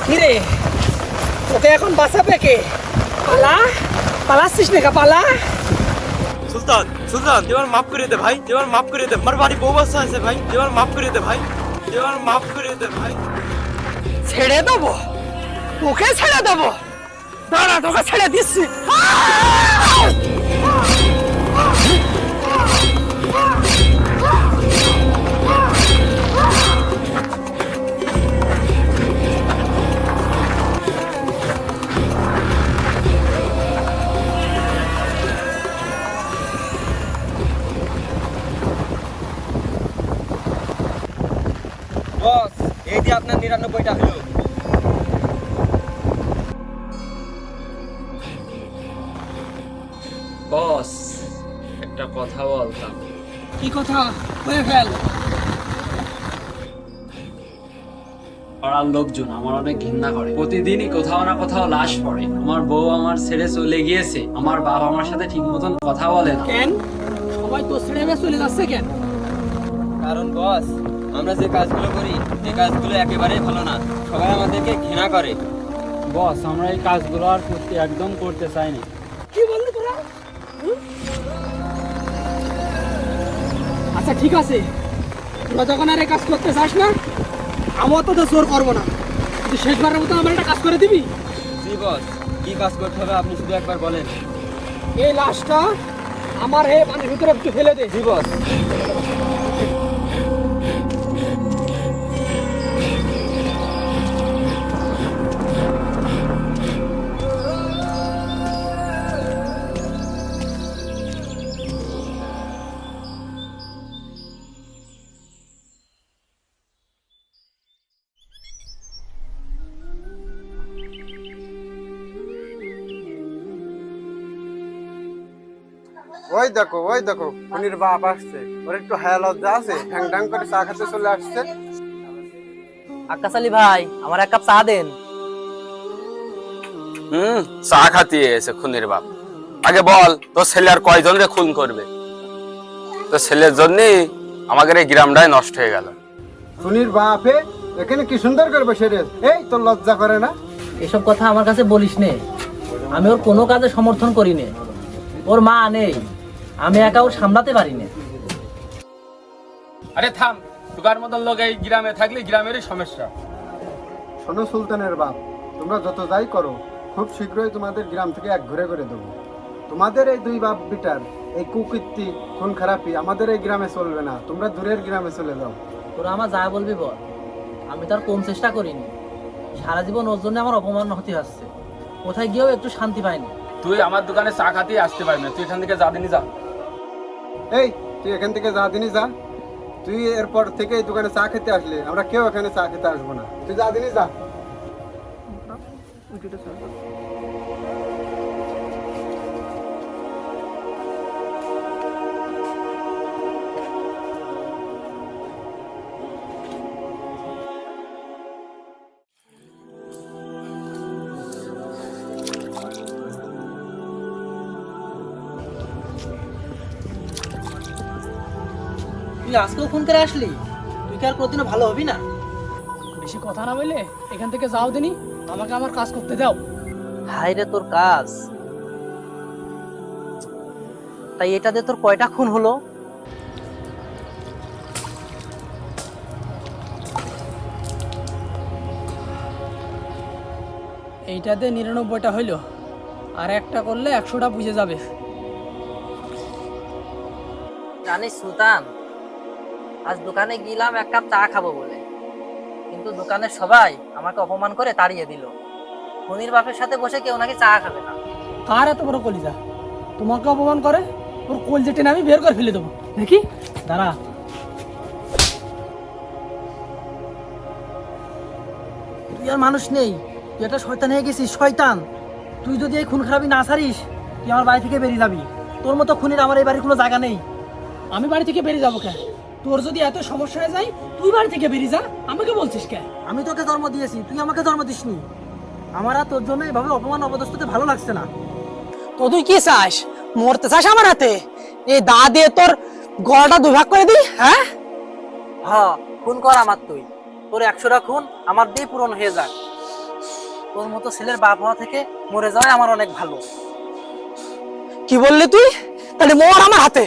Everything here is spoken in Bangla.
কিরে তোকে এখন বাঁচাবে কে? পালা, পালাচ্ছিস না? পালা। সুলতান সুলতান দেওয়ার মাফ করে দে ভাই, দেওয়ার মাফ করে দে, আমার বাড়ি বউ বাচ্চা আছে ভাই, দেওয়ার মাফ করে দে ভাই, দেওয়ার মাফ করে দে ভাই। ছেড়ে দেবো? ওকে ছেড়ে দেবো? দাঁড়া, তোকে ছেড়ে দিচ্ছি। বস, এই যে আপনার ৯৯টা হলো। বস, একটা কথা বলতাম। কি কথা? হয়ে ফেল। পাড়ার লোকজন আমার অনেক ঘৃণা করে, প্রতিদিনই কোথাও না কোথাও লাশ পড়ে। আমার বউ আমার ছেড়ে চলে গিয়েছে, আমার বাপ আমার সাথে ঠিক মতন কথা বলে না। কেন সবাই তো ছেড়ে চলে যাচ্ছে কেন? কারণ বস, আমরা যে কাজগুলো করি এই কাজগুলো একেবারেই ভালো না, সবাই আমাদেরকে ঘৃণা করে। বস, আমরা এই কাজগুলো আর একদম করতে চাই না। কি বললি তোরা? আচ্ছা ঠিক আছে, তোরা যখন আর এই কাজ করতে চাস না, আমার তো জোর করবো না, কিন্তু শেষবারের মতো আমার একটা কাজ করে দিবি। জি বস, কি কাজ করতে হবে আপনি শুধু একবার বলেন। এই লাশটা আমার হে পানির ভিতরে একটু ফেলে দে। জি বস। ওই দেখো উনির বাপ আসছে, ওর একটু হায়া লজ্জা আছে, ঢ্যাং ঢ্যাং করে চা খেতে চলে আসছে। আকাশ আলী ভাই, আমার এক কাপ চা দেন। চা খাতি এসে খুনির বাপ। আগে বল, তোর ছেলে আর কয়জন রে খুন করবে? তোর ছেলের জন্যই আমাদের এই গ্রামটাই নষ্ট হয়ে গেল। উনির বাপে এখানে কি সুন্দর করে বসে রে, এই তোর লজ্জা করে না? এসব কথা আমার কাছে বলিস নে, আমি ওর কোনো কাজে সমর্থন করি নে। ওর মা নেই, আমি একা ওর সামলাতে পারি না। আরে থাম, তোকার মতন লোক এই গ্রামে থাকলে গ্রামেরই সমস্যা। শোনো সুলতানের বাপ, তোমরা যত যাই করো, খুব শীঘ্রই তোমাদের গ্রাম থেকে এক ঘুরে করে দেবো। তোমাদের এই দুই বাপ বিটার এই কুকীর্তি খুন খারাপি আমাদের এই গ্রামে চলবে না, তোমরা দূরের গ্রামে চলে যাও। তোরা আমার যা বলবি বল, আমি তার কম চেষ্টা করিনি। সারা জীবন ওর জন্য আমার অপমান হতে হচ্ছে, কোথায় গিয়েও একটু শান্তি পাইনি। তুই আমার দোকানে চা খাতেই আসতে পারবি না, তুই এখান থেকে যা দিনই যা। এই তুই এখান থেকে যা দিনই যা, তুই এরপর থেকে এই দোকানে চা খেতে আসলে আমরা কেউ এখানে চা খেতে আসবো না, তুই যা দিনই যা। তুই আজকেও ফোন করে আসলি? তুই কি আর কোনোদিনও ভালো হবি না? বেশি কথা না বলে এখান থেকে যাও দিনি, আমাকে আমার কাজ করতে দাও। হাই রে তোর কাজ, তাই এটা দিয়ে তোর কয়টা খুন হলো? এইটাতে ৯৯টা হইলো, আর একটা করলে ১০০টা বুঝে যাবে। জানিস সুলতান, আজ দোকানে গেলাম এক কাপ চা খাবো বলে, কিন্তু দোকানের সবাই আমাকে অপমান করে তাড়িয়ে দিল। খুনির বাপের সাথে বসে কেউ নাকি চা খাবে না। কার এত বড় কলিজা, তোমাকে অপমান করে? ওর কলজে টেনে আমি বের করে ফেলে দেবো। দেখি, দাঁড়া। তুই আর মানুষ নেই, তুই একটা শয়তান হয়ে গেছিস, শয়তান। তুই যদি এই খুন খারাপি না ছাড়িস, তুই আমার বাড়ি থেকে বেরিয়ে যাবি। তোর মতো খুনির আমার এই বাড়ির কোনো জায়গা নেই। আমি বাড়ি থেকে বেরিয়ে যাবো কেন? তোর যদি এত সমস্যা হয়ে যায় তুই বাড়ি থেকে বেরিয়ে যা, আমাকে বলছিস কেন? আমি তোকে জন্ম দিয়েছি, তুই আমাকে জন্ম দিসনি। আমার আর তোর জন্য এভাবে অপমান অপদস্থতে ভালো লাগছে না। তো তুই কি চাস? মরতে চাস আমার হাতে? এই দা দিয়ে তোর গলাটা দুভাগ করে দিই, হ্যাঁ? খুন কর আমার তুই, তোর 100টা খুন আমার দিয়ে পূরণ হয়ে যাক। তোর মতো ছেলের বাপ হওয়া থেকে মরে যাওয়াই আমার অনেক ভালো। কি বললি তুই? তাহলে মর আমার হাতে।